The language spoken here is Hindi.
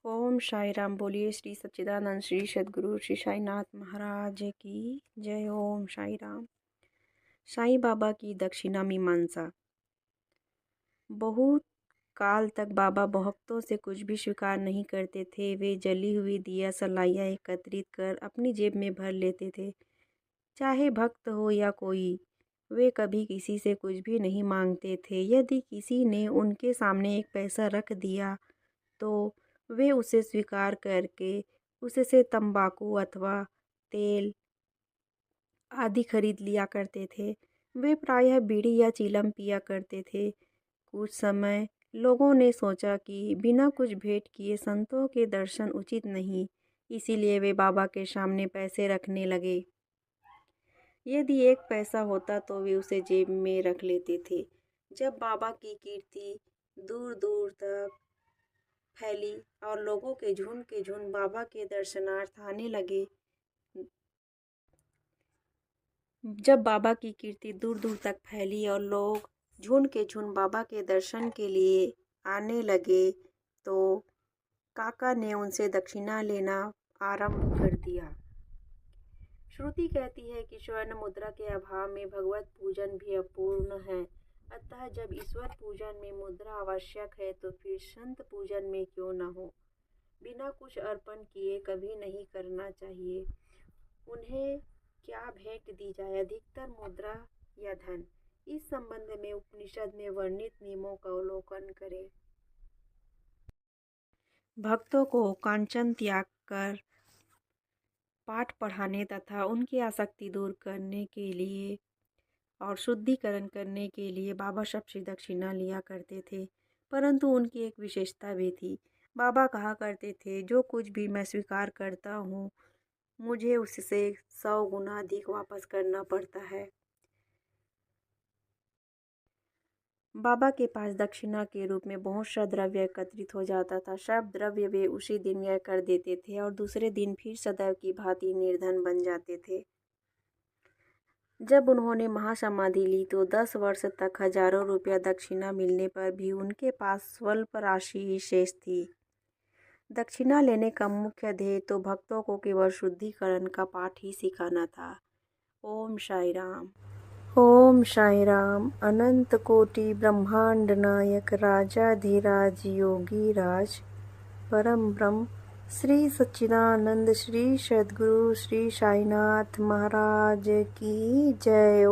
ओम साई राम। बोलिए श्री सच्चिदानंद श्री सद्गुरु श्री साईनाथ महाराज की जय। ओम साई राम। साईं बाबा की दक्षिणा मीमांसा। बहुत काल तक बाबा भक्तों से कुछ भी स्वीकार नहीं करते थे। वे जली हुई दिया सलाइयाँ एकत्रित कर अपनी जेब में भर लेते थे। चाहे भक्त हो या कोई, वे कभी किसी से कुछ भी नहीं मांगते थे। यदि किसी ने उनके सामने एक पैसा रख दिया तो वे उसे स्वीकार करके उससे तंबाकू अथवा तेल आदि खरीद लिया करते थे। वे प्रायः बीड़ी या चीलम पिया करते थे। कुछ समय लोगों ने सोचा कि बिना कुछ भेंट किए संतों के दर्शन उचित नहीं, इसीलिए वे बाबा के सामने पैसे रखने लगे। यदि एक पैसा होता तो वे उसे जेब में रख लेते थे। जब बाबा की कीर्ति दूर दूर तक फैली और लोगों के झुंड बाबा के दर्शनार्थ आने लगे। जब बाबा की कीर्ति दूर दूर तक फैली और लोग झुंड के झुंड बाबा के दर्शन के लिए आने लगे तो काका ने उनसे दक्षिणा लेना आरंभ कर दिया। श्रुति कहती है कि स्वर्ण मुद्रा के अभाव में भगवत पूजन भी अपूर्ण है। अतः जब ईश्वर पूजन में मुद्रा आवश्यक है तो फिर संत पूजन में क्यों न हो। बिना कुछ अर्पण किए कभी नहीं करना चाहिए। उन्हें क्या भेंट दी जाए, अधिकतर मुद्रा या धन। इस संबंध में उपनिषद में वर्णित नियमों का अवलोकन करें। भक्तों को कांचन त्याग कर पाठ पढ़ाने तथा उनकी आसक्ति दूर करने के लिए और शुद्धिकरण करने के लिए बाबा सबसे दक्षिणा लिया करते थे। परंतु उनकी एक विशेषता भी थी। बाबा कहा करते थे, जो कुछ भी मैं स्वीकार करता हूँ मुझे उससे 100 गुना अधिक वापस करना पड़ता है। बाबा के पास दक्षिणा के रूप में बहुत सा द्रव्य एकत्रित हो जाता था। सब द्रव्य वे उसी दिन व्यय कर देते थे और दूसरे दिन फिर सदैव की भांति निर्धन बन जाते थे। जब उन्होंने महासमाधि ली तो 10 वर्ष तक हजारों रुपया दक्षिणा मिलने पर भी उनके पास स्वल्प राशि ही शेष थी। दक्षिणा लेने का मुख्य ध्येय तो भक्तों को केवल शुद्धिकरण का पाठ ही सिखाना था। ओम साई राम। ओम साई राम। अनंत कोटि ब्रह्मांड नायक राजाधिराज योगी राज परम ब्रह्म श्री सच्चिदानंद श्री सद्गुरु श्री साईनाथ महाराज की जय।